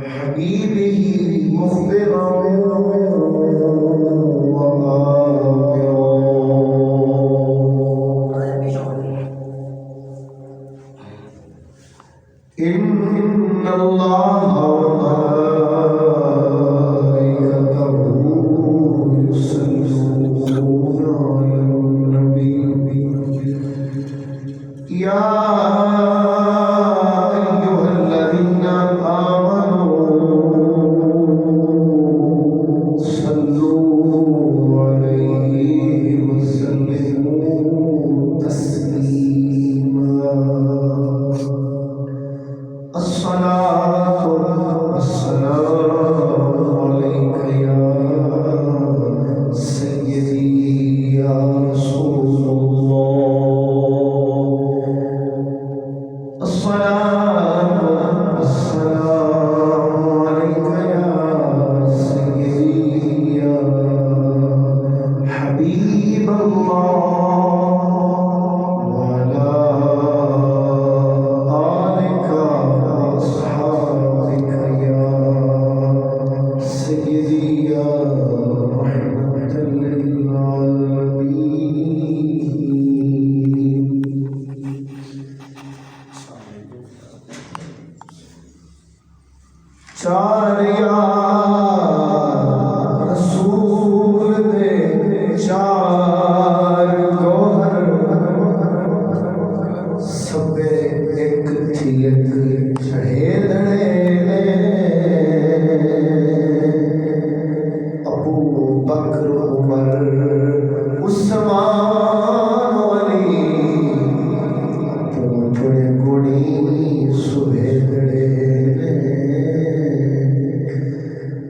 حبيبه مخبرا إن الله وملائكته يصلون على النبي يا أيها الذين آمنوا صلوا عليه وسلموا تسليما الصلاة والسلام عليك يا سيدي يا رسول الله الصلاة والسلام عليك يا سيدي يا حبيب الله چار یار رسول دے چار گوہر سبے ایک تھی ایک چڑھے دڑے ابو بکر عمر عثمان علی پوٹھڑے گوڑی سوہے دڑے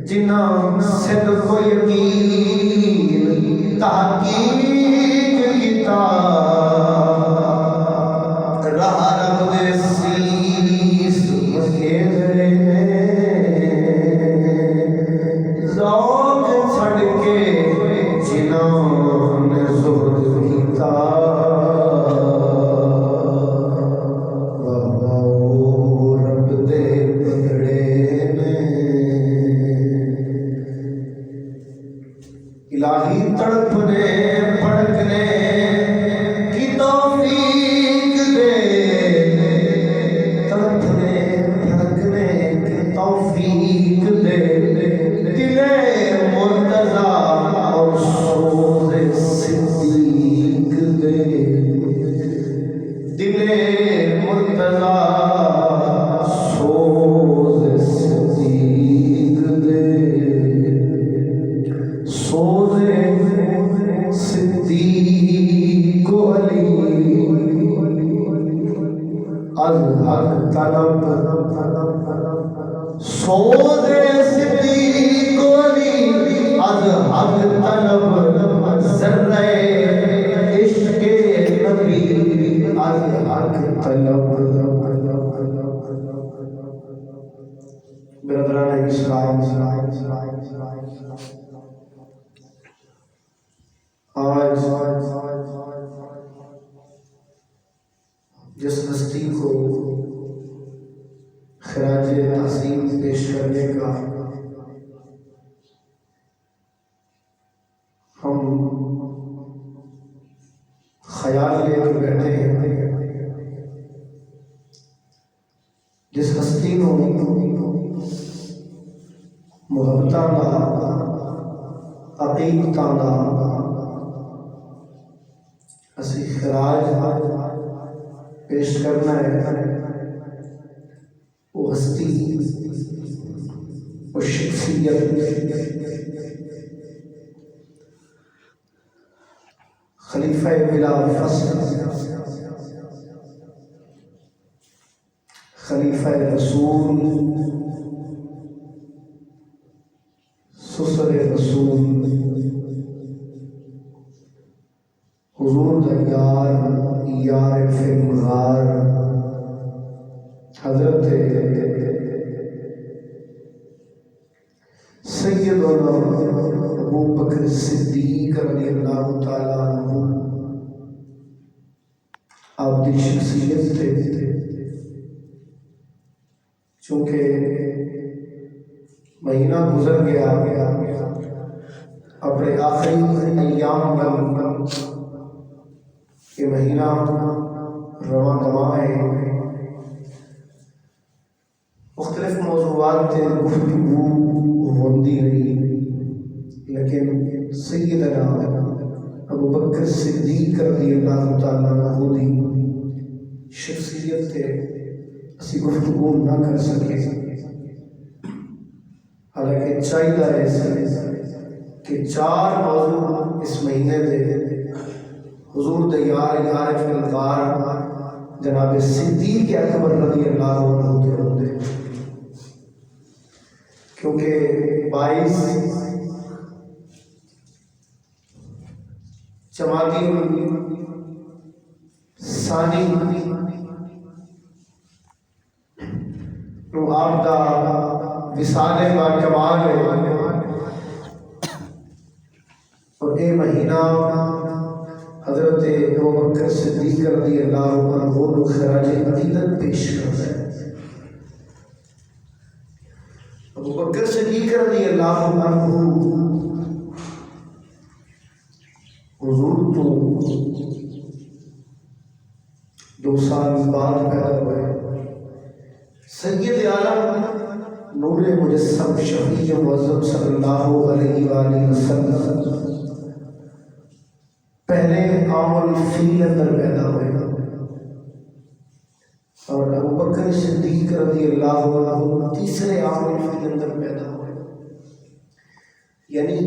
جنہاں صدق و یقین تحقیق کتاب راہ رب دے سیس مکھیرے ذوق چھڑ کے جنہاں نے زہد کتاب رب دے بدڑے الہی تڑپنے پڑکنے کی توفیق دے تڑپنے پڑکنے کی توفیق دے دل مرتضی اور سوز صدیق دے دل مرتضی سوز صدیق دے سوز صدیق علی از حق طلب سوز صدیق علی از حق طلب ذرہ عشق نبی از حق طلب برادران اسلام آج جس ہستی کو خراج تحسین پیش کرنے کا ہم خیال لے کر بیٹھے ہیں جس ہستی کو محبتاں دا عقیدتاں دا اسی خراج پیش کرنا ہے وہ ہستی وہ شخصیت خلیفہ بلا فصل خلیفہ رسول سسر رسول حضور دیار یار فمغار حضرت سیدنا ابو بکر صدیق رضی اللہ تعالیٰ عنہ آپ کی شخصیت تھے چونکہ مہینہ گزر گیا، اپنے آخری ایام میں یہ مہینہ رواں دواں ہے، مختلف موضوعات تے گفتگو ہوندی رہی، لیکن سیدنا ابو بکر صدیق رضی اللہ تعالیٰ عنہ دی شخصیت تے اسی گفتگو نہ کر سکے، حالانکہ چاہیے ہے کہ 4 موضوع اس مہینے دے حضور دے یار فلکار جناب صدیق اکبر رضی اللہ عنہ دے ہوتے، کیونکہ 22 جمادی ثانی نو آپ دا وصال با کمال ہے، اور اے مہینہ حضرت ابو بکر صدیق رضی اللہ عنہ کو خراج عقیدت پیش کرتا ہے۔ ابو بکر صدیق رضی اللہ عنہ حضور تو 2 سال بعد پیدا ہوئے، سید عالم نور مجسم شفیع معظم صلی اللہ علیہ وآلہ وسلم پہلے عام الفیل اندر پیدا ہوئے، اور ابو بکر صدیق رضی اللہ عنہ تیسرے عام الفیل اندر پیدا ہوئے، یعنی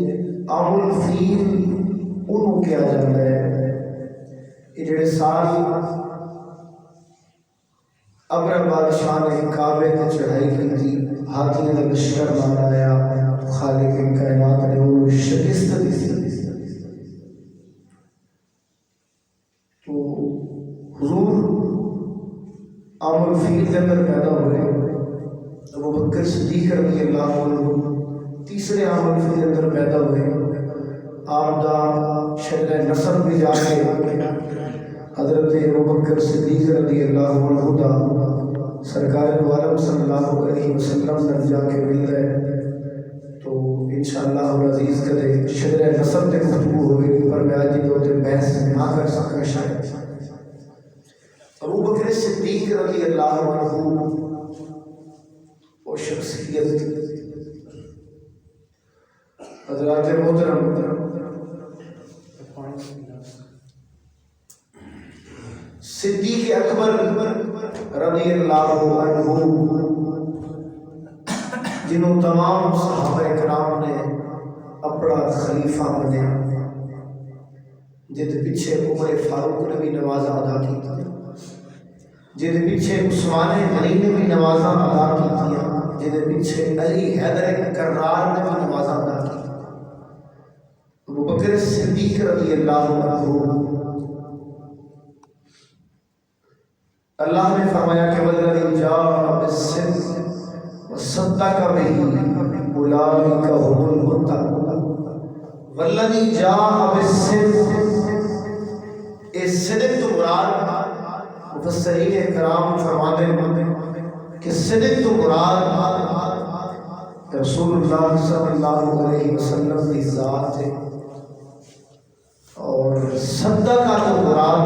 عام الفیل انہوں کیا جاتا ہے کہ جڑے سال ابر بادشاہ نے کعبے تے چڑھائی کی تھی، ہاتھیوں کا لشکر مارایا، خالق کائنات نے انہوں شکست دی، تو حضور عام الفیل کے اندر پیدا ہوئے، ابو بکر صدیق رضی اللہ عنہ تیسرے عام الفیل کے اندر پیدا ہوئے، آپ دا شرع نسب بھی جا کے حضرت ابو بکر صدیق رضی اللہ عنہ دا سرکار دو عالم صلی اللہ علیہ وسلم نے جا کے ملتا ہے، تو انشاءاللہ العزیز کدے شرع نسب تے گفتگو ہوئے، پر میں آج دو دن بحث نہ کر سکا شاید۔ ابو بکر صدیق رضی اللہ عنہ وہ شخصیت حضرات محترم صدیق اکبر رضی اللہ عنہ جنہوں تمام صحابہ کرام نے اپنا خلیفہ بنیا، جد پیچھے عمر فاروق نے بھی نماز ادا کی تھی، جد پیچھے عثمان غنی نے بھی نماز ادا کی تھی، جد پیچھے علی حیدر کرار نے بھی نماز ادا کی، ابو بکر صدیق رضی اللہ عنہ اللہ نے فرمایا کہ والذی جاء بالصدق وصدق به اولئک هم المتقون، والذی جاء بالصدق، اس صدق تو مراد مفسرین کرام فرماتے ہیں کہ صدق تو مراد رسول اللہ صلی اللہ علیہ وسلم کی ذات ہے، اور صدقہ تو مراد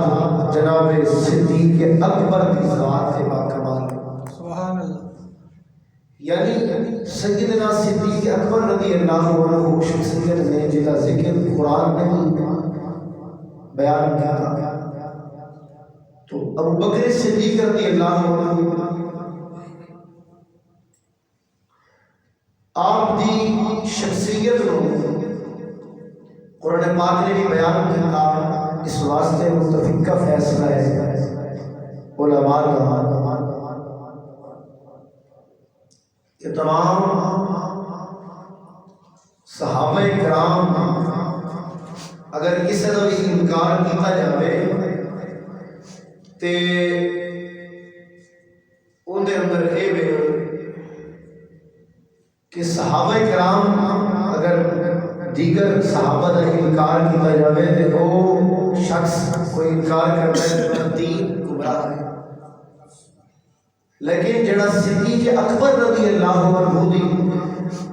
جناب صدیق اکبر کی ذات ہے باکمال، سبحان اللہ، یعنی سیدنا صدیق اکبر رضی اللہ عنہ شخصیت نے جدا ذکر قرآن نے بیان کیا، تو ابو بکر صدیق رضی اللہ عنہ آپ دی شخصیت نو قرآن پاک نے بھی بیان کیا، اس واسطے متفق کا فیصلہ ہے علماء کا کہ تمام صحابہ کرام اگر کسی کا بھی انکار کیا جائے تے ان دے اندر اے بے کہ صحابہ کرام اگر دیگر صحابہ کا انکار کیا جائے تو وہ شخص کوئی انکار کرتا ہے دین گمراہ ہے، لیکن جڑا صدیق اکبر رضی اللہ عنہ دی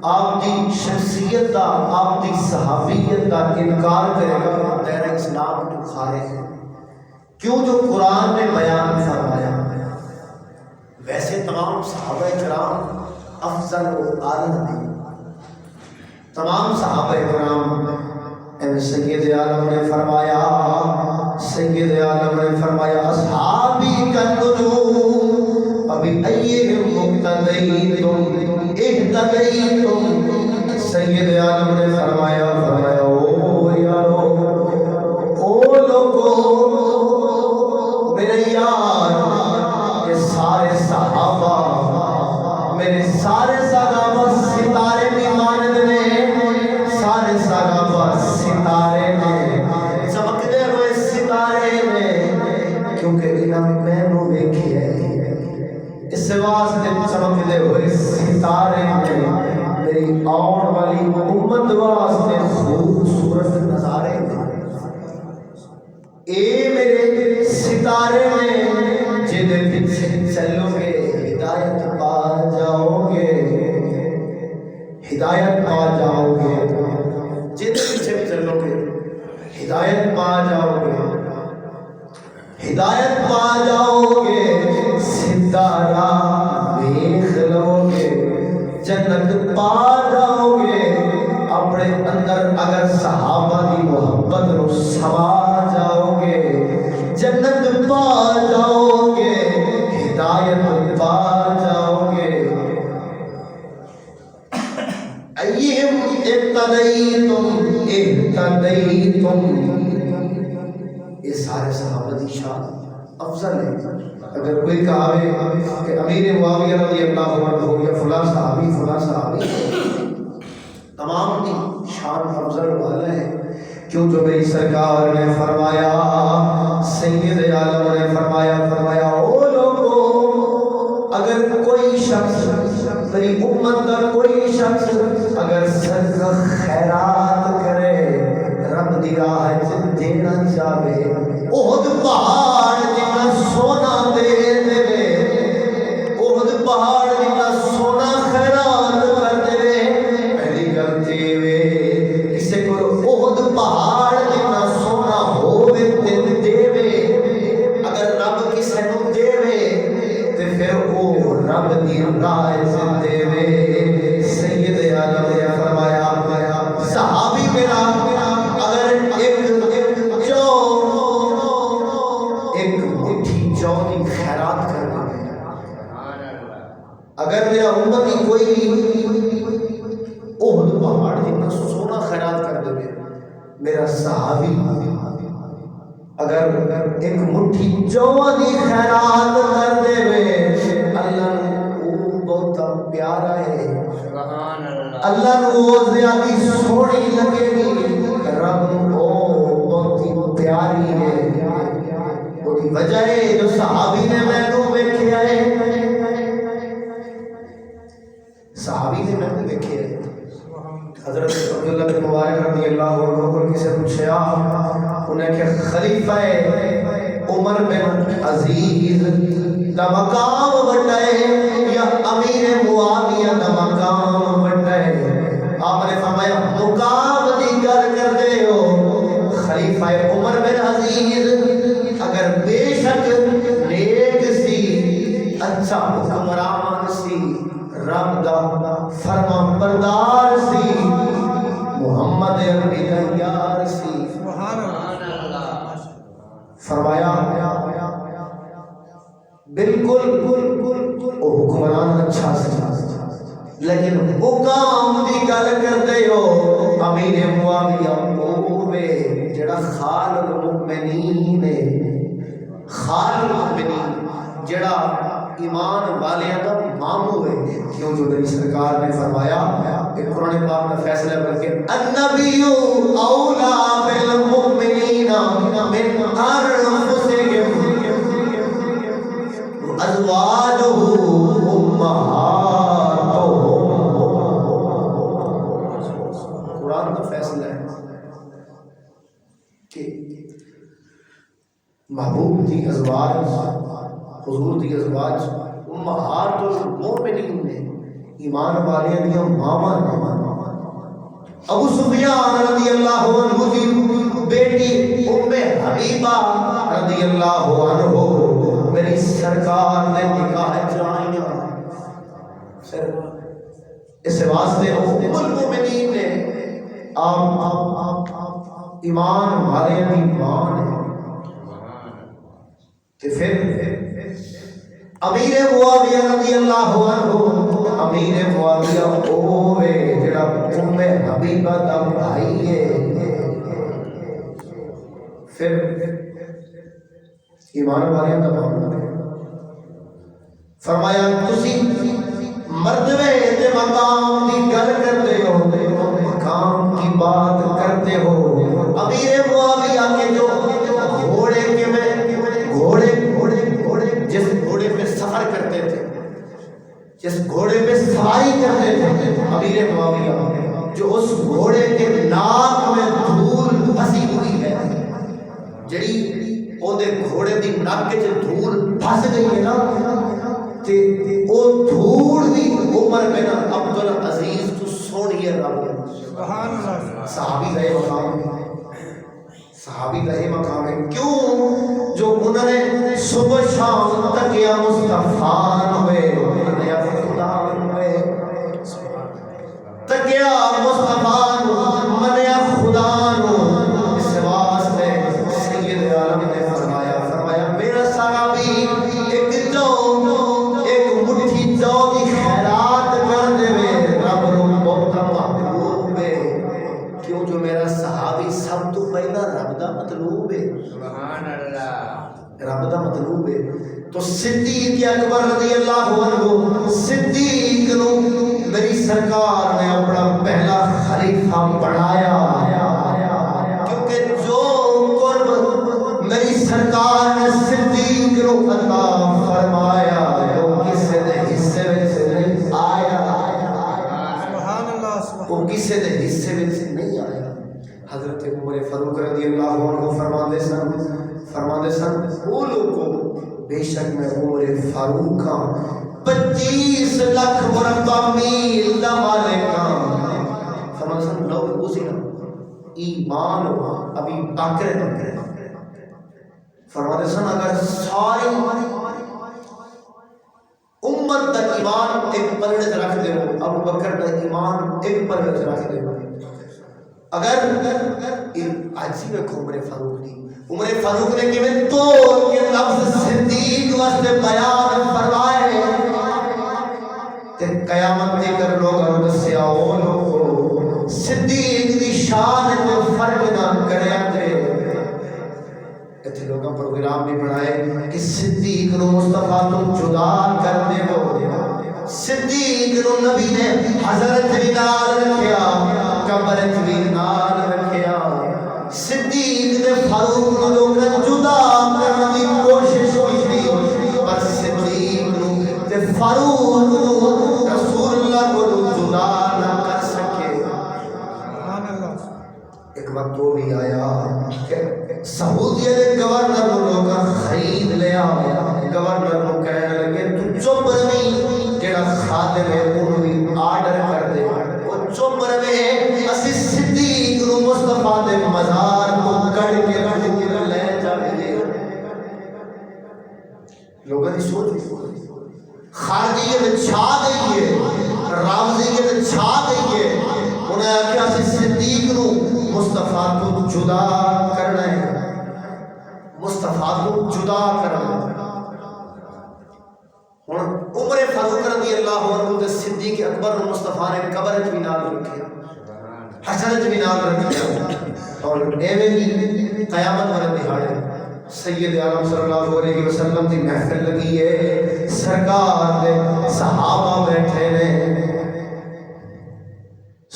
آپ دی شخصیت دا آپ دی صحابیت دا انکار کرے گا دائرہ اسلام تو خارج ہے. کیوں؟ جو قرآن نے بیان فرمایا. ویسے تمام صحابہ کرام افضل و اعلیٰ ہیں. تمام صحابہ کرام سید عالم نے فرمایا، سید عالم نے فرمایا اصحابی کالنجوم ابی ایہم مقتدیتم اہتدیتم. سید عالم نے فرمایا او یارو، او لوگو، میرے یار، یہ سارے صحابہ، میرے سارے صحابہ ستارے بھی مانند نے، سارے صحابہ ستارے نے، چمکتے ہوئے ستارے نے، کیونکہ انہوں میں نو دیکھی ہے. اس واسطے چمکتے ہوئے ستارے نے میری آن والی امت واسطے خوبصورت نظارے نے. اے میرے ستارے نے جن پیچھے چلو گے ہدایت پا جاؤ گے، ہدایت پا جاؤ گے. جن پیچھے بھی چلو گے ہدایت پا جاؤ گے، ہدایت پا جاؤ گے. ستارہ دیکھ لو گے، جنت پا جاؤ گے. اپنے اندر اگر صحابہ کی محبت رو سما جاؤ گے، جنت پا جاؤ گے، ہدایت پا جاؤ گے. ایہم اہتدیتم اہتدیتم. یہ سارے صحابہ دی شان افضل ہے. اگر کوئی کہے کہ امیر معاویہ رضی اللہ عنہ یا فلاں صحابی فلاں صحابی، تمام دی شان افضل والا ہے. کیوں؟ جو میری سرکار نے فرمایا، سید عالم نے فرمایا او لوگو، اگر کوئی شخص میری امت کا کوئی شخص اگر صدقہ خیرات کرے، رب دی راہ وچ دینا چاہے، احد پہاڑ جتنا سونا دے دے، احد پہاڑ جتنا سونا خیرات کر دے. پہلی گل تے کسے کو احد پہاڑ جتنا سونا ہووے تے دے. اگر رب کسے نو دے تے پھر او رب دی راہ وچ دے. سید عالم نے فرمایا صحابی میرا اگر ایک مٹھی جو کی خیرات کرنا ہے، اگر میرا امتی کوئی احد پہاڑ جتنا سونا خیرات کر دے، میرا صحابی اگر ایک مٹھی جو کی خیرات کر دے، اللہ وہ بہت پیارا ہے، اللہ نو وہ زیادہ سونی لگے گی، رب نو بہت ہی پیاری ہے. وہی وجہ ہے جو صحابی نے مینوں ویکھیا ہے، صحابی نے مینوں ویکھیا ہے. حضرت عبداللہ بن مبارک رضی اللہ عنہ کو کسی پوچھا، انہیں کہ خلیفہ عمر بن عزیز دا مقام بڑا ہے یا امیر معاویہ دا مقام بڑا ہے؟ آپ نے فرمایا مقام دی گل کر دے ہو، خلیفہ عمر بن عزیز اگر بے شک نیک سی، اچھا حکمران سی، رب دا فرما بردار سی، محمد عربی کا یار سی. فرمایا بالکل وہ حکمران اچھا سی، لیکن حکام دی گل کرتے ہو امیر معاویہ ہوے جڑا خال المؤمنین ہے، خال المؤمنین جڑا ایمان والیاں دا مامو ہے. کیوں؟ جو میری سرکار نے فرمایا کہ قرآن پاک کا فیصلہ کر کے النبی اولا بالمؤمنین من انفسہم ازواجہ امہاتہم. قرآن کا فیصلہ ہے کہ محبوب دی ازواج، حضور دی ازواج امہات المومنین نے، ایمان والے دیا ماما ابو سفیان رضی اللہ عنہ دی بیٹی ام حبیبہ رضی اللہ عنہ میری سرکار نے نکاح چڑھائیاں اس واسطے ام المؤمنین نے آپ ایمان والے دی ماں نے تے پھر امیر معاویہ رضی اللہ عنہ امیر معاویہ ہوئے جڑا ام حبیبہ دا بھائی ہے پھر ایمان والے دا معاملہ فرمایا تسی مردوے دے مقام کی گل کرتے ہو مقام کی بات کرتے ہو امیر معاویہ کے جو گھوڑے کے میں گھوڑے جس گھوڑے پہ سفر کرتے تھے جس گھوڑے پہ سواری کرتے تھے امیر معاویہ جو اس گھوڑے کے ناک میں دھول پھنسی ہوئی ہے جڑی او دے گھوڑے دی ناک کے دھول پھنس گئی ہے نا تے او دھول دی عمر میں نا عبدالعزیز تو سونی ہے رب سبحان اللہ صحابی رہے مقام ہے کیوں جو انہوں نے صبح شام تک یا مصطفیٰ ہوئے یا خدا ہوئے تک یا مصطفیٰ منیا خدا اس واسطے سید عالم نے فرمایا میرا صحابی ایک مٹھی جو دی خیرات کر دے رب رو بہت محبوب ہے کیوں جو میرا صحابی سب تو پہلا رب دا مطلوب ہے سبحان اللہ رب دا مطلوب ہے تو صدیق اکبر رضی اللہ عنہ صدیق نو میری سرکار نے اپنا پہلا خلیفہ بنایا کیونکہ جو قرب میری سرکار نے صدیق نو عطا فرمایا وہ کسی دے حصے وچ نہیں آیا سبحان اللہ وہ کسی دے حصے وچ نہیں آیا حضرت عمر فاروق رضی اللہ عنہ فرماتے سن وہ لوگوں بے شک میں عمر فاروق ہاں 25 لاکھ مربع میل دا مالک ہاں فرماتے سن لو اسینا ایمان ابھی بکر فرماتے سن اگر ساری امت دا ایمان ایک پلڑے سے رکھ دے ابو بکر دا ایمان ایک پلڑے سے رکھ دے اگر آج میں عمر فاروق دی عمر فاروق نے کہ میں تو یہ لفظ صدیق واسطے بیان فرمائے تے قیامت دے کر لوگ دسیا او لوگ صدیق دی شان کو فرق نہ کرے تے ایتھے لوگاں پروگرام بھی بنائے کہ صدیق نو مصطفیٰ تو جدا کر دے وہ صدیق نو نبی نے حضرت بھی نال رکھیا قبر بھی نال رکھیا صدیق نے فاروق نو لوگاں جدا کرنے دی کوشش کی پر صدیق نو تے فاروق نو رسول اللہ کو جدا نہ کر سکے سبحان اللہ ایک وقت وہ بھی آیا کہ سعودیہ دے گورنر نو لوگاں خرید لیا گورنر نو کہنے لگے تو چپ رہی جڑا خادم ہے انہوں بھی آرڈر کر دے وہ چپ رہے اسی صدیق نو مصطفیٰ دے مزار کو کڑ کے لے جائے لوگوں کی سوچ خارجیت چھا گئی ہے رافضیت چھا گئی ہے انہیں آکھیا اسی صدیق نو مصطفیٰ کو جدا کرنا ہے مصطفیٰ کو جدا کرنا ہے عمر فاروق رضی اللہ عنہ تے صدیق اکبر و مصطفیٰ نے قبر بھی نال رکھیا حسرت بھی نال رکھیا اور ایویں ہی قیامت والے دہاڑے سید عالم صلی اللہ علیہ وسلم دی محفل لگی ہے سرکار دے صحابہ بیٹھے نے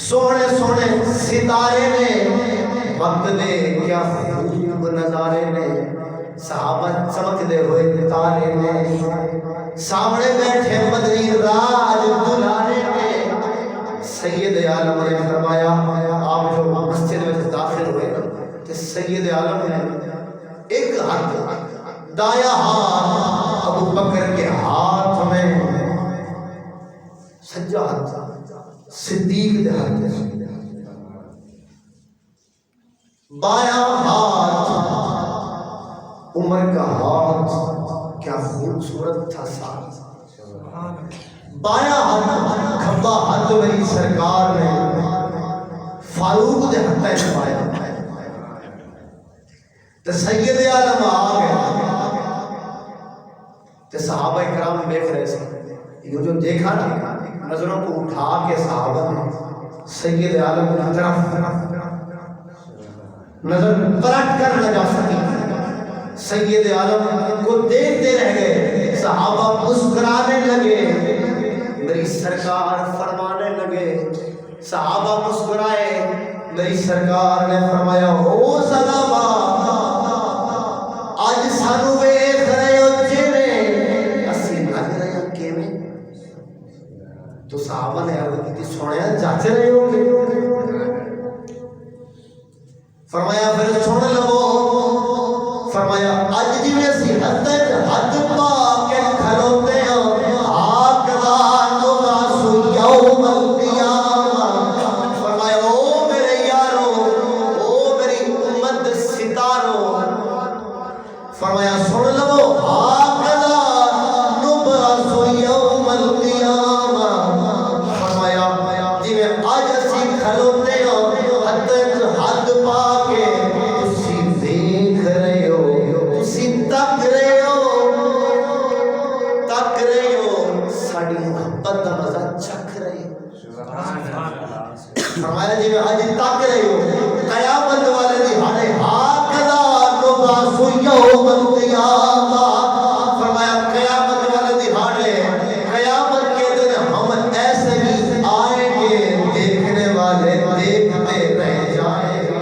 سونے سونے ستارے نے وقت دے کیا خوب نظارے نے صحابہ چمکتے ہوئے تارے نے سامنے بیٹھے مدنی راج دلارے نے سید عالم نے فرمایا آپ جو مسجد میں داخل ہوئے کہ سید عالم نے ایک ہاتھ دایا ہاتھ ابو بکر کے ہاتھ میں سجا ہاتھ صدیق دے ہاتھ، بایاں ہاتھ عمر کا ہاتھ، کیا خوبصورت تھا ساتھ، بایاں ہاتھ کھبا ہاتھ میری سرکار نے فاروق دے ہاتھ چھپایا، تو سید عالم آ گئے، تو صحابہ کرام دیکھ رہے تھے، یہ جو دیکھا نا، نظروں کو اٹھا کے صحابہ نے سید عالم کی طرف نظر پلٹ کر نہ جا سکی، سید عالم کو دیکھتے رہ گئے، صحابہ مسکرانے لگے، میری سرکار فرمانے لگے، صحابہ مسکرائے، میری سرکار نے فرمایا ہو صحابہ آج سانو ویکھ رہے ہو جویں اسی لگ رہے ہاں کیویں، تو صحابہ نے عرض کی سنیا جچ رہے ہو گے، فرمایا پھر سن لو، فرمایا اج جویں اسی حد حد پا کے کھلوتے ہاں ہاکذا نبعث یوم القیامہ، فرمایا او میرے یارو، او میری امت ستارو، فرمایا سن لو ہاکذا نبعث یوم القیامہ، فرمایا جویں اج اسی کھلوتے ہاں حد پا کے تسی دیکھ رہے ہو، تسی تک رہے ہو، ساڑی محبت دا مزہ چکھ رہے ہو، فرمایا جی میں آج تک رہے ہو، قیامت والے دہاڑے ہاکذا نبعث یوم القیامہ، فرمایا قیامت والے دہاڑے، قیامت کے دن ہم ایسے ہی آئیں گے، دیکھنے والے دیکھتے رہ جائیں گے،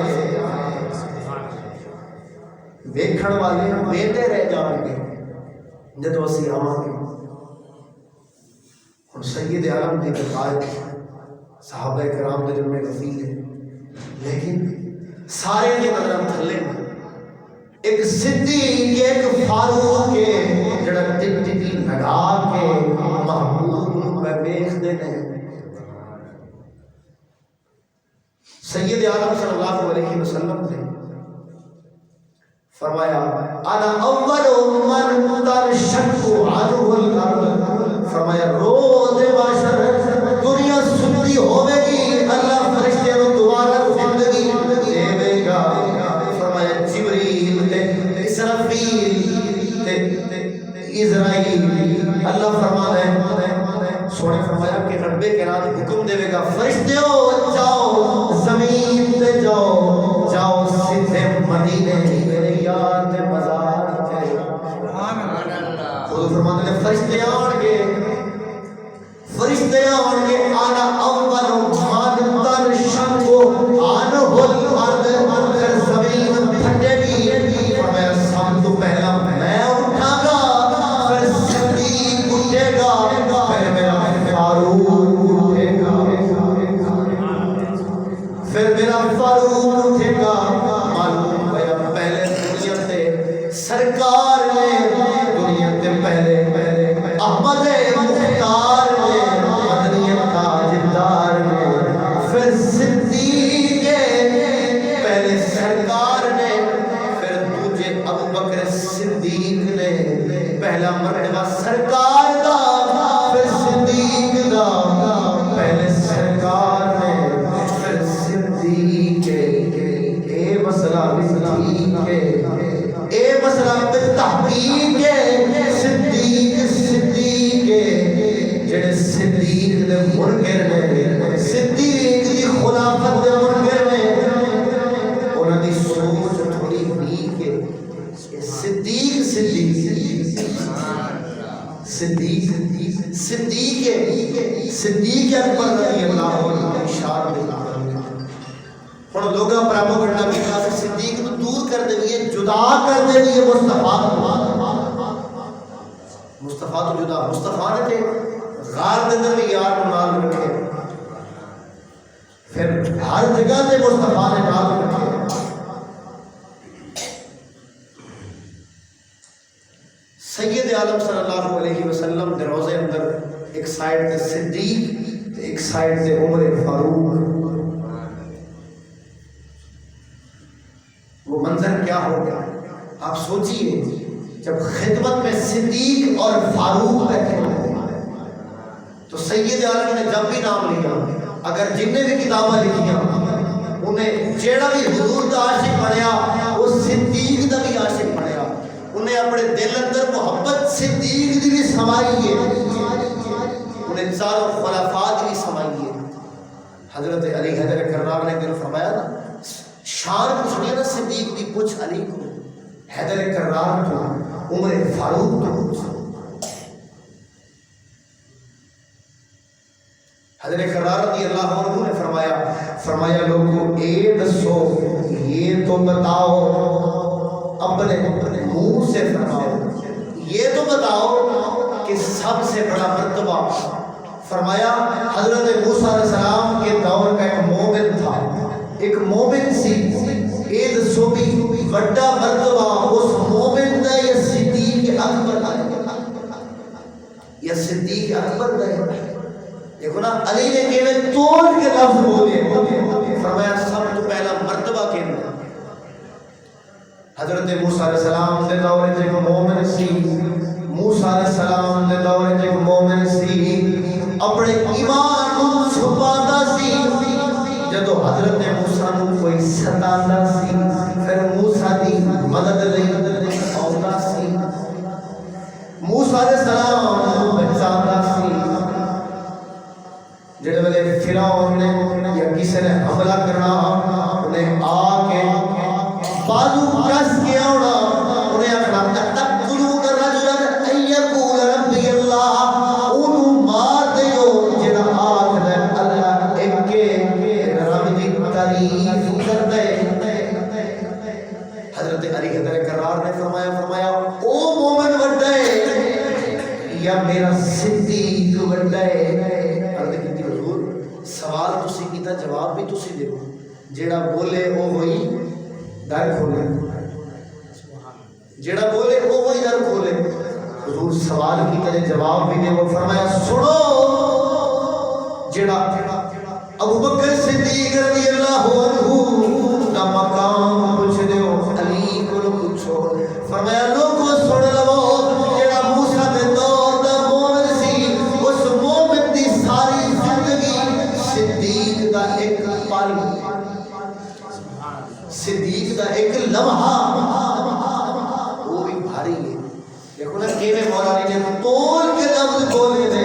ویکھن والے ویندے رہ جائیں گے، جدو اسی آواں گے۔ اور سید عالم دی بقائد صحابہ کرام دے جمع غفیل ہے، لیکن سارے کے نظر تھلے ایک صدیق ایک فاروق کے جڑا ٹک ٹکی لگا کے محبوب میں ویکھ دے نے، سید عالم صلی اللہ علیہ وسلم نے فرمایا انا اول من ترشق عنہ الارض، فرمایا روز محشر دنیا سنتی ہوے گی، اللہ فرشتے کو دوبارہ زندگی دے گا، فرمایا جبریل تے اسرافیل تے اسرائیل، اللہ فرماتا ہے سونے فرمایا کہ رب کائنات حکم دے گا فرشتیو جاؤ زمین تے جاؤ، جاؤ سیدھے مدینے میرے یار دے مزار تے، سبحان اللہ، خود فرماتے ہیں فرشتے آن گے، فرشتے آن گے، آنا اول من ترشق عنہ الارض، اگر زمین پھٹے گی، فرمایا سب تو پہلا میں اٹھا گا، پھر صدیق اٹھے گا، پھر میرا فاروق اٹھے گا، پھر میرا فاروق اٹھے گا، معلوم ہے پہلے دنیا تے سرکار نے، دنیا تے پہلے احمد مختار نے، مدنی تاجدار نے، پھر صدیق پہلے سرکار نے، پھر دوجے ابوبکر صدیق نے، پہلا مرتبہ سرکار دا، پھر صدیق دا، پہلے سرکار نے، پھر صدیق، اے مسئلہ صدیق، اے مسئلہ بالتحقیق صدیق، صدیق جڑے صدیق دے منکر نے، صدیق دی خلافت دے منکر نے، انہاں دی سوچ تھوڑی ویک ہے، صدیق صدیق صدیق صدیق صدیق اکبر رضی اللہ عنہ اشار دے ہن لوگاں پراپگنڈا کیتا صدیق نو دور کر دیئے، جدا کر دیئے مصطفیٰ تو جدا، مصطفیٰ نے غار دے اندر بھی یار نال رکھے، پھر ہر جگہ تے مصطفیٰ نے نال رکھے، سید عالم صلی اللہ علیہ وسلم دے روزے اندر ایک سائڈ تے صدیق سائڈ سے عمر فاروق. وہ منظر کیا ہوگا آپ سوچئے، جب خدمت میں صدیق اور فاروق بیٹھے ہوئے تو سید عالم نے جب بھی نام لیا، اگر جن نے بھی کتابیں لکھیاں انہیں جیڑا بھی حضور دا عاشق بنیا وہ صدیق دا بھی عاشق بنیا. انہیں اپنے دل اندر محبت صدیق دی بھی سمائی ہے، انہیں چاروں خلفاء دی بھی سمائی ہے. حضرت علی حیدر کرار نے دل فرمایا نا، شان پوچھنی نا صدیق دی پوچھ علی کو، حیدر کرار کو، عمر فاروق کو پوچھ. حضرت کرار رضی اللہ عنہ نے فرمایا لوگوں اے دسو، یہ تو بتاؤ، اپنے منہ سے فرماؤ، یہ تو بتاؤ کہ سب سے بڑا مرتبہ. فرمایا حضرت موسیٰ علیہ السلام کے دور کا ایک مومن تھا، ایک مومن سی، اے دسو بھی بڑا مرتبہ اس مومن دا یا صدیق اکبر دا یا صدیق اکبر دا. دیکھو نا علی نے کیویں توڑ کے لفظ بولے، فرمایا سب تو پہلا مرتبہ کہنا. حضرت موسیٰ علیہ السلام دے دور وچ ایک مومن سی، موسیٰ علیہ السلام دے دور وچ ایک مومن سی، اپنے ایمان کو چھپاندا سی. جدو حضرت موسیٰ نو کوئی ستاندا سی پھر موسیٰ دی مدد لئی آوندا سی، موسیٰ علیہ السلام کو بچاندا سی. جڑے ویلے فرعون نے یا کسی نے حملہ کرنا انہیں آ کے بازو کس کے آنا، انہیں آخنا تقتلون رجلا ان یقول ربی اللہ، انہوں مار دیو جڑا آخر اللہ ایک کے رب دی تعریف کر دے. حضرت علی حیدر کرار نے فرمایا او مومن وڈا ہے یا میرا صدیق وڈا ہے. سوال تسی کیتا، جواب بھی تسی دیو، جیڑا بولے وہ وہی در کھولے، جیڑا بولے وہ وہی در کھولے. حضور سوال کیتا جواب بھی دیو. فرمایا سنو، جیڑا ابو بکر صدیق رضی اللہ عنہ دا مقام پوچھ دیو، علی کو پوچھو. فرمایا لوگوں سن لو، جیڑا موسیٰ دے دور دا مومن سی، اس مومن دی ساری زندگی صدیق دا ایک پل، صدیق دا ایک لمحہ وہ بھی بھاری ہے. دیکھو نا کیویں مولا علی نے تول کے لفظ بولے نے،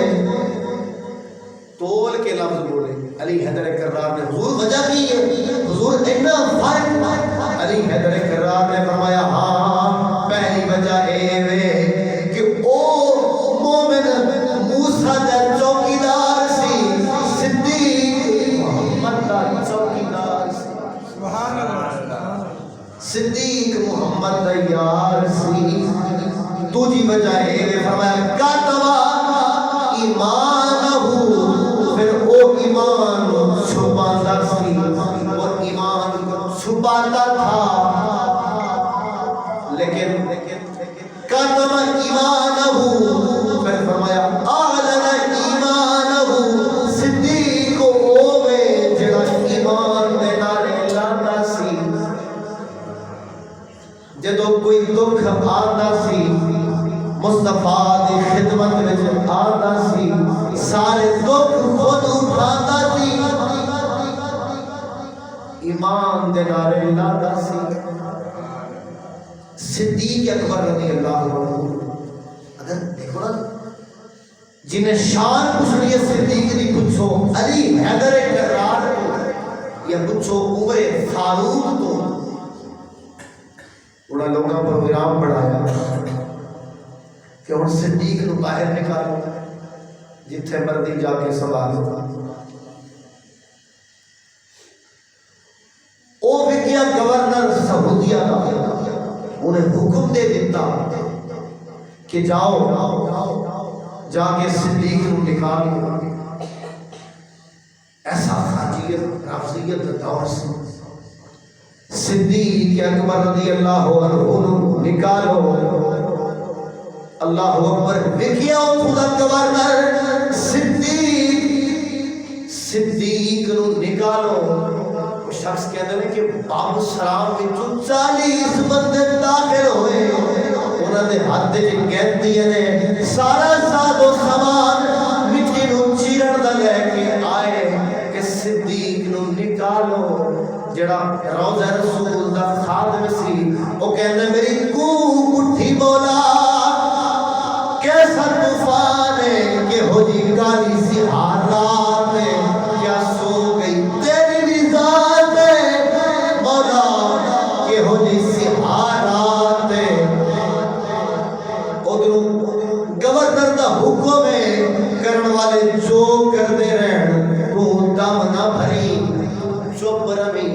تول کے لفظ بولے. علی حیدر کرار نے حضور وجہ کی ہے، حضور اتنا فرق. علی حیدر کرار نے فرمایا ہاں پہلی وجہ اے وے کہ او مومن موسیٰ دا چوکیدار سی، صدیق محمد دا چوکیدار سی، سبحان اللہ، صدیق محمد دا یار سی. دوجی وجہ اے وے فرمایا کاتبا ایمانہ، پھر او ایمان چھپاندا سی، اور ایمان کو چھپاتا تھا، لیکن کاتب ایمانہ، پھر فرمایا اعلن ایمانہ. صدیق ہووے جڑا ایمان دے نعرے لاتا سی، جدو کوئی دکھ آندا سی مصطفیٰ دی خدمت وچ آندا سی، سارے دکھ خود اٹھاندا سی، ایمان دے نعرے لاتا سی. صدیق اکبر رضی اللہ عنہ، اگر دیکھو نا جنہیں شان پوچھنی ہے صدیق دی پوچھو علی حیدر کرار کو یا پوچھو عمر فاروق کو. انہاں لوگوں پروگرام بڑھایا کہ ہن صدیق نو باہر نکالو، جتھے مرضی جا کے سنبھالو. او وکیا گورنر سعودیہ کا انہیں حکم دے دیتا کہ جاؤ جا کے صدیق نو نکالو. ایسا فاجیت رافضیت دور سے صدیق اکبر رضی اللہ عنہ نکالو. اللہ اکبر، دیکھیا اتھوں دا گورنر صدیق صدیق نو نکالو. شخص کہتے ہیں کہ باب سلام وچوں 40 بندے داخل ہوئے. انہاں دے ہاتھ وچ گیندیاں نے سارا ساز و سامان مٹی نو چیرن دا لے کے آئے کہ صدیق نو نکالو. جڑا روضہ رسول دا خادم سی او کہندا میری کو کٹھی مولا کیسا طوفان ہے کہ ہو جی کالی سی حالات ہے کیا سو گئی تیری بھی ذات ہے مولا کہ ہو جی سی حالات ہے. ادھروں گورنر دا حکم ہے کرن والے جو کردے رہن تو دم نہ بھری چپ روی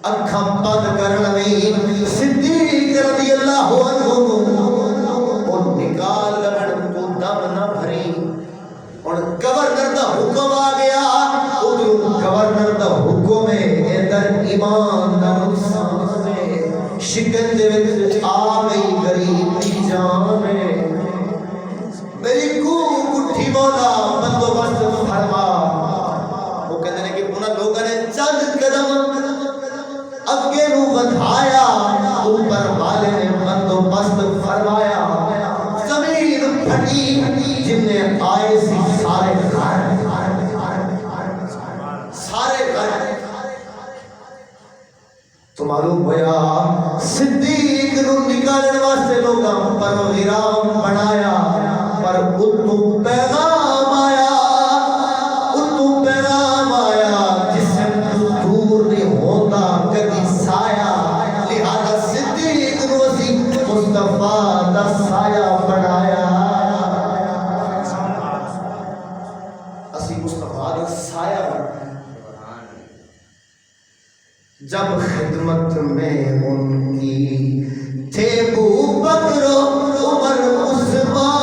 اکھاں بند کر لوی. صدیق رضی اللہ عنہ کو نکال لگن تو دم نہ بھری. اور گورنر دا حکم آ گیا. ادھر گورنر دا حکم ہے ادھر ایمان دا نقصان ہے. شکن دے وچ آ گئی غریب دی جان ہے. میری کو کٹھی مولا بندوبست فرما. وہ کہتے ہیں کہ انہاں لوگوں نے چند قدم اگے نو بدھایا اوپر والے نے بندوبست فرمایا. زمین پھٹی جن نے آئے سی سارے گھر تو معلوم ہوا صدیق نو نکالنے واسطے لوگاں پروگرام بنایا پر اتو پیغام آیا. اتو پیغام آیا جسم تو دور نہیں ہوتا کدی سایہ. لہذا صدیق نو اسی مصطفیٰ دا سایہ بنایا. اسی مصطفیٰ دا سایہ بنایا. جب خدمت میں